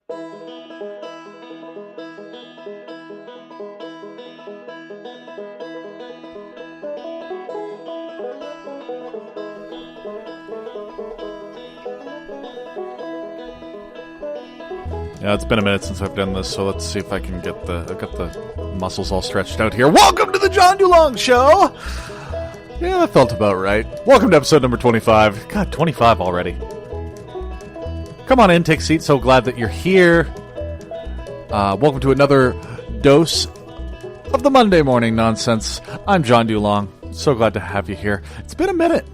Yeah, it's been a minute since I've done this, so let's see if I can get I've got the muscles all stretched out here. Welcome to the John DuLong Show! Yeah, that felt about right. Welcome to episode number 25. God, 25 already. Come on in, take a seat. So glad that you're here. Welcome to another dose of the Monday morning nonsense. I'm John DuLong. So glad to have you here. It's been a minute.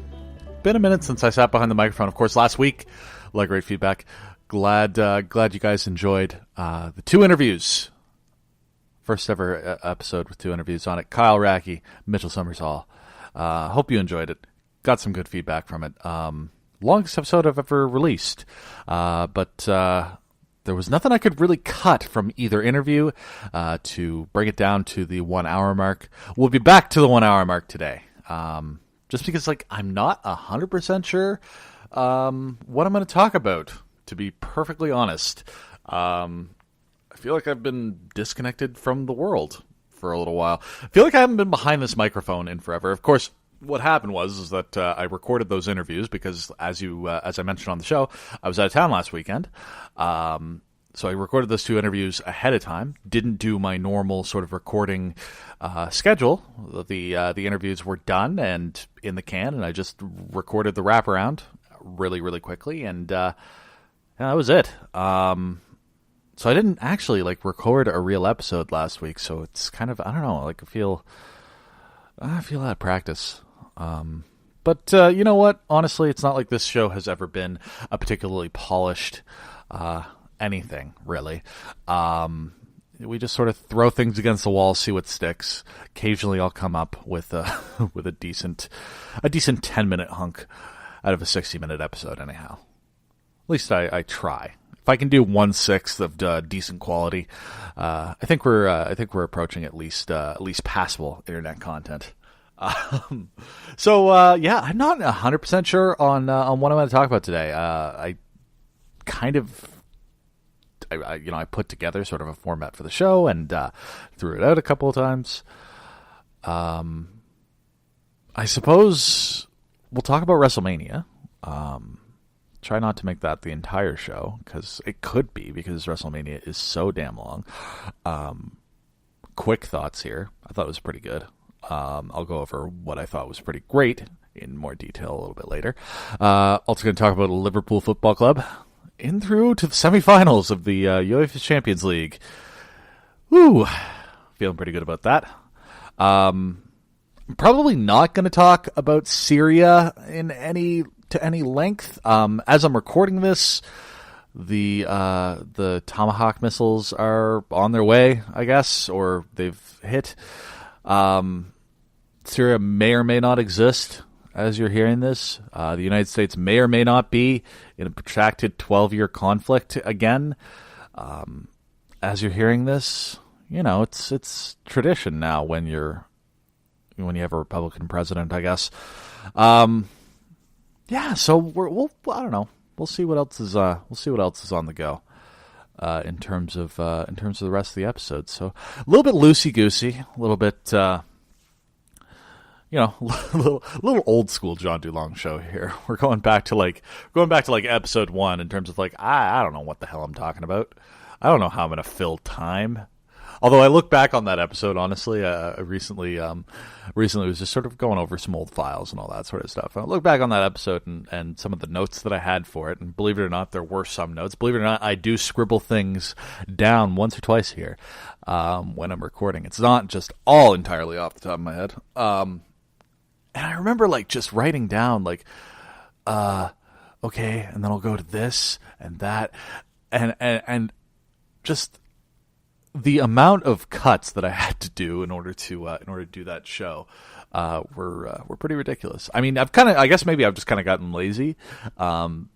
Been a minute since I sat behind the microphone. Of course, last week, a lot of great feedback. Glad you guys enjoyed the two interviews. First ever episode with two interviews on it. Kyle Racky, Mitchell Summershall. Hope you enjoyed it. Got some good feedback from it. Longest episode I've ever released. But there was nothing I could really cut from either interview to bring it down to the 1 hour mark. We'll be back to the 1 hour mark today. Just because I'm not 100% sure what I'm going to talk about. To be perfectly honest, I feel like I've been disconnected from the world for a little while. I feel like I haven't been behind this microphone in forever. Of course, what happened was that I recorded those interviews because, as I mentioned on the show, I was out of town last weekend. So I recorded those two interviews ahead of time. Didn't do my normal sort of recording schedule. The interviews were done and in the can, and I just recorded the wraparound really, really quickly, and that was it. So I didn't actually record a real episode last week, so it's kind of, I don't know, I feel out of practice. But you know what? Honestly, it's not like this show has ever been a particularly polished anything, really. We just sort of throw things against the wall, see what sticks. Occasionally I'll come up with a with a decent 10-minute hunk out of a 60-minute episode anyhow. At least I try. If I can do 1/6 of decent quality, I think we're approaching at least passable internet content. So I'm not 100% sure on what I'm going to talk about today. I put together sort of a format for the show and threw it out a couple of times. I suppose we'll talk about Wrestlemania. Try not to make that the entire show, because it could be, because WrestleMania is so damn long. Quick thoughts here. I thought it was pretty good. I'll go over what I thought was pretty great in more detail a little bit later. Also going to talk about Liverpool Football Club in through to the semifinals of the UEFA Champions League. Woo! Feeling pretty good about that. I'm probably not going to talk about Syria to any length. As I'm recording this, the Tomahawk missiles are on their way, I guess, or they've hit. Syria may or may not exist as you're hearing this. The United States may or may not be in a protracted 12-year conflict again. As you're hearing this, it's tradition now when you have a Republican president, I guess. Yeah, so I don't know. We'll see what else is on the go in terms of the rest of the episode. So a little bit loosey goosey, a little bit a little old school John DuLong show here. We're going back to episode 1 in terms of I don't know what the hell I'm talking about. I don't know how I'm going to fill time. Although I look back on that episode, honestly, I recently was just sort of going over some old files and all that sort of stuff. I look back on that episode and some of the notes that I had for it, and believe it or not, there were some notes. Believe it or not, I do scribble things down once or twice here when I'm recording. It's not just all entirely off the top of my head. And I remember just writing down okay, and then I'll go to this and that, and just the amount of cuts that I had to do in order to do that show were pretty ridiculous. I mean, I guess maybe I've just kind of gotten lazy,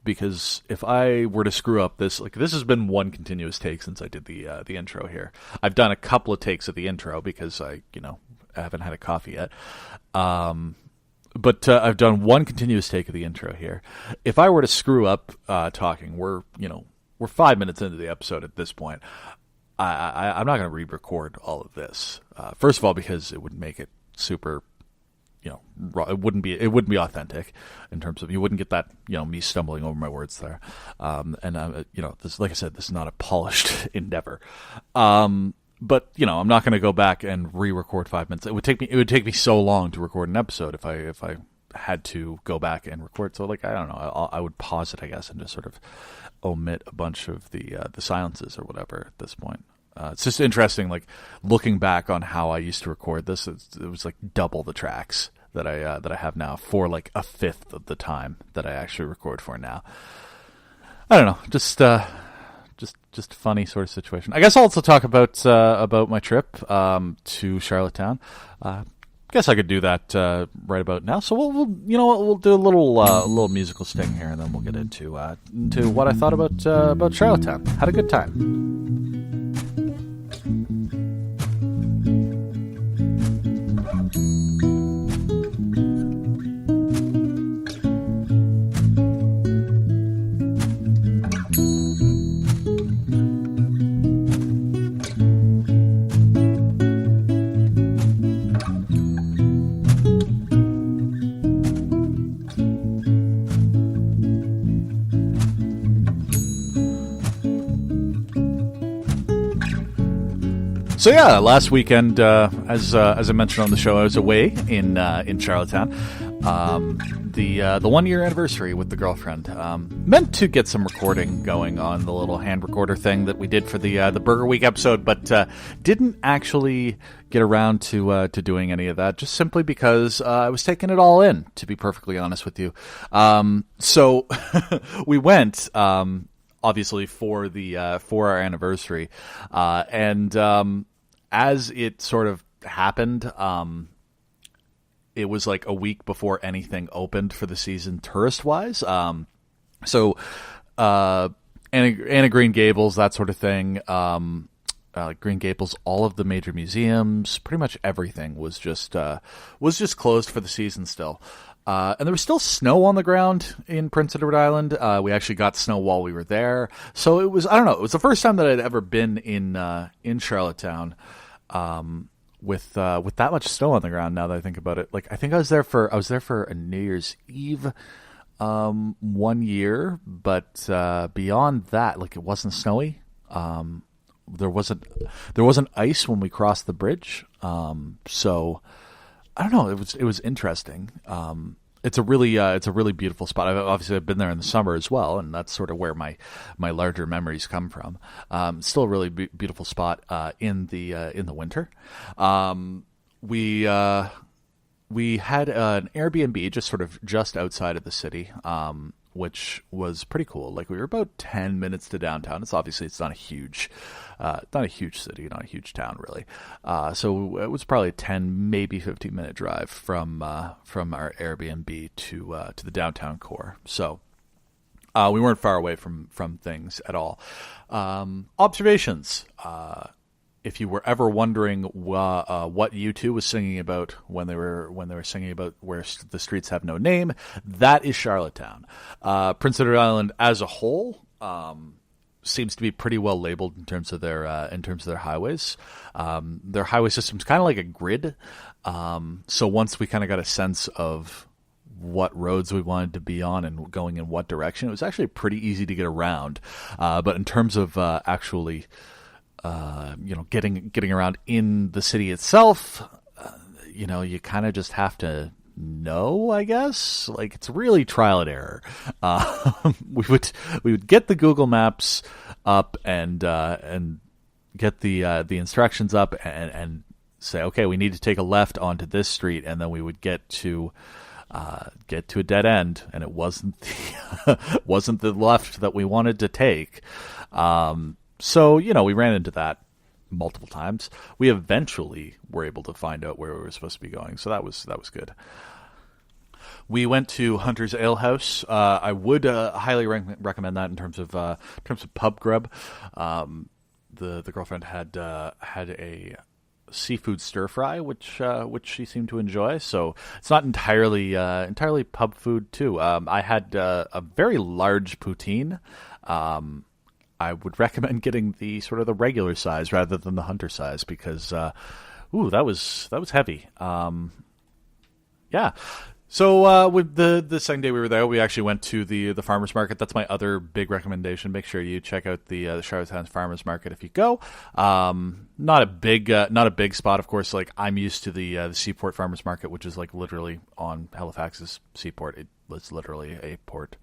because if I were to screw up this has been one continuous take since I did the intro here. I've done a couple of takes of the intro because I haven't had a coffee yet. But I've done one continuous take of the intro here. If I were to screw up talking, we're we're 5 minutes into the episode at this point. I'm not going to re-record all of this. First of all, because it would make it super, it wouldn't be authentic in terms of, you wouldn't get that, me stumbling over my words there. This, like I said, this is not a polished endeavor. But I'm not going to go back and re-record 5 minutes. It would take me so long to record an episode if I had to go back and record. So I don't know. I would pause it, I guess, and just sort of omit a bunch of the silences or whatever at this point. It's just interesting, looking back on how I used to record this. It was double the tracks that I have now for a fifth of the time that I actually record for now. I don't know, just a funny sort of situation. I guess I'll also talk about my trip to Charlottetown. Guess I could do that right about now. So we'll do a little musical sting here, and then we'll get into what I thought about Charlottetown. Had a good time. So yeah, last weekend, as I mentioned on the show, I was away in Charlottetown. The 1 year anniversary with the girlfriend. Meant to get some recording going on the little hand recorder thing that we did for the Burger Week episode, but didn't actually get around to doing any of that, just simply because I was taking it all in, to be perfectly honest with you. So we went. Obviously for our anniversary, and as it sort of happened, it was a week before anything opened for the season tourist wise. So Anna Green Gables, that sort of thing. Green Gables, all of the major museums, pretty much everything was just closed for the season still. And there was still snow on the ground in Prince Edward Island. We actually got snow while we were there. So it was, I don't know, it was the first time that I'd ever been in Charlottetown, with that much snow on the ground. Now that I think about it, I think I was there for a New Year's Eve, 1 year, but, beyond that, it wasn't snowy. There wasn't ice when we crossed the bridge. So I don't know. It was interesting. It's a really beautiful spot. I've been there in the summer as well, and that's sort of where my larger memories come from. Still a really beautiful spot in the winter. We had an Airbnb just outside of the city, which was pretty cool. We were about 10 minutes to downtown. It's not a huge city, not a huge town really. So it was probably a 10, maybe 15-minute drive from our Airbnb to the downtown core. So we weren't far away from things at all. Observations. If you were ever wondering what U2 was singing about when they were singing about Where the Streets Have No Name, that is Charlottetown. Prince Edward Island as a whole seems to be pretty well labeled in terms of their highways. Their highway system's kind of like a grid. So once we kind of got a sense of what roads we wanted to be on and going in what direction, it was actually pretty easy to get around. But in terms of actually getting around in the city itself, you kind of just have to know, I guess. It's really trial and error. We would get the Google Maps up and get the instructions up and say, okay, we need to take a left onto this street, and then we would get to a dead end, and it wasn't the left that we wanted to take. So, we ran into that multiple times. We eventually were able to find out where we were supposed to be going, so that was good. We went to Hunter's Ale House. I would highly recommend that in terms of pub grub. The girlfriend had a seafood stir fry, which she seemed to enjoy. So it's not entirely pub food too. I had a very large poutine. I would recommend getting the sort of the regular size rather than the hunter size because, that was heavy. Yeah. So with the second day we were there, we actually went to the farmers market. That's my other big recommendation. Make sure you check out the Charlottetown Farmers Market if you go. Not a big spot, of course. Like I'm used to the Seaport Farmers Market, which is like literally on Halifax's seaport. It was literally a port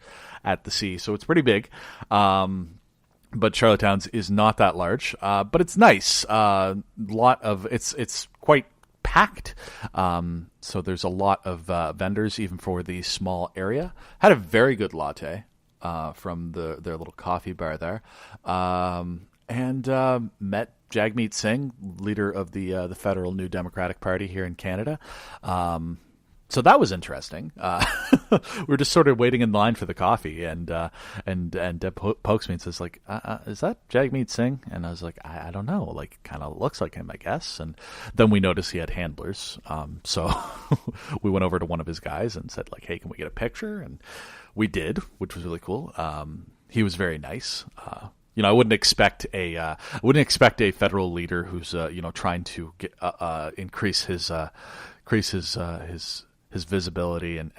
at the sea, so it's pretty big. But Charlottetown's is not that large, but it's nice. It's quite packed, so there's a lot of vendors even for the small area. Had a very good latte from their little coffee bar there, and met Jagmeet Singh, leader of the federal New Democratic Party here in Canada. So that was interesting. We were just sort of waiting in line for the coffee, and Deb pokes me and says, like, is that Jagmeet Singh? And I was like, I don't know. Like, kind of looks like him, I guess. And then we noticed he had handlers. So we went over to one of his guys and said, like, hey, can we get a picture? And we did, which was really cool. He was very nice. I wouldn't expect a federal leader who's trying to get increase his visibility and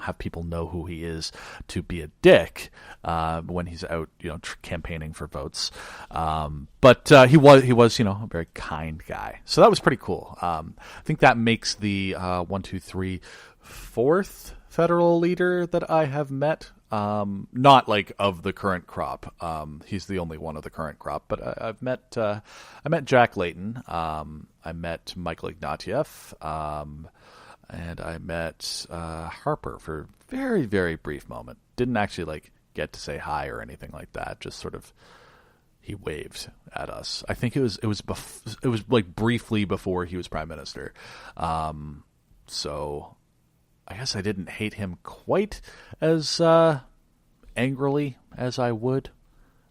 have people know who he is to be a dick when he's out campaigning for votes. But he was a very kind guy, so that was pretty cool. I think that makes the 4th federal leader that I have met. Not like of the current crop. He's the only one of the current crop. But I met Jack Layton. I met Michael Ignatieff. And I met Harper for a very, very brief moment. Didn't actually get to say hi or anything like that. Just sort of, he waved at us. I think it was like briefly before he was prime minister. So I guess I didn't hate him quite as angrily as I would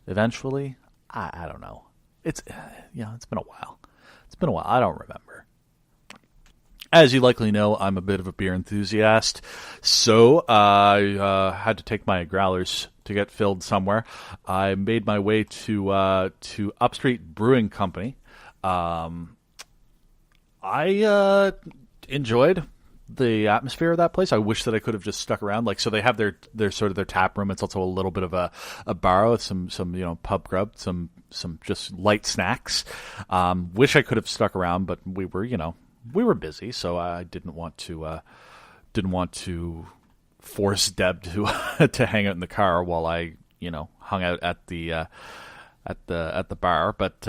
eventually. I don't know. It's been a while. I don't remember. As you likely know, I'm a bit of a beer enthusiast, so I had to take my growlers to get filled somewhere. I made my way to Upstreet Brewing Company. I enjoyed the atmosphere of that place. I wish that I could have just stuck around. So they have their sort of their tap room. It's also a little bit of a bar with some pub grub, some just light snacks. Wish I could have stuck around, but we were busy, so I didn't want to force Deb to to hang out in the car while I hung out at the bar. But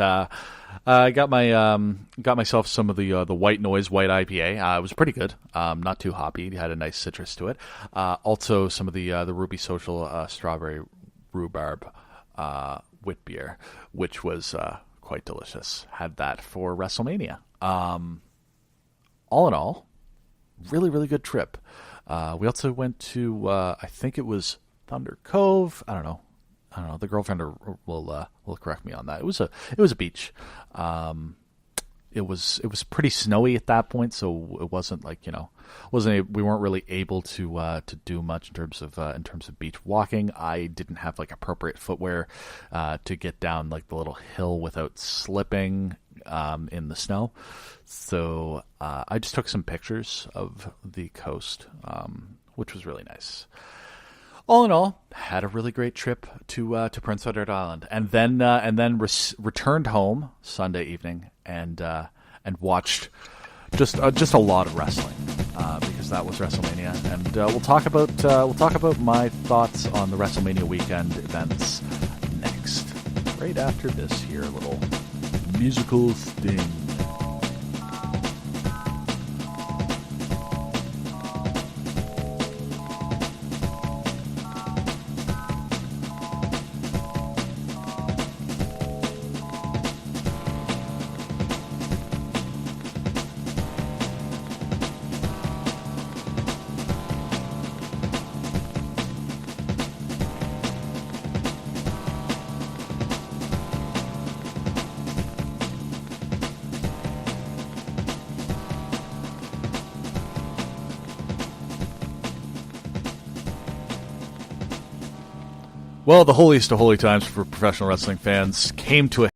I got myself some of the White Noise White IPA. It was pretty good. Not too hoppy. It had a nice citrus to it. Also some of the Ruby Social Strawberry Rhubarb wit beer, which was quite delicious. Had that for WrestleMania. All in all, really, really good trip. We also went to, I think it was Thunder Cove. I don't know. The girlfriend will correct me on that. It was a beach. It was pretty snowy at that point, so it wasn't we weren't really able to do much in terms of beach walking. I didn't have appropriate footwear to get down the little hill without slipping in the snow. So I just took some pictures of the coast, which was really nice. All in all, had a really great trip to Prince Edward Island, and then returned home Sunday evening and watched just a lot of wrestling because that was WrestleMania, and we'll talk about my thoughts on the WrestleMania weekend events next, right after this here little musical sting. Well, the holiest of holy times for professional wrestling fans came to a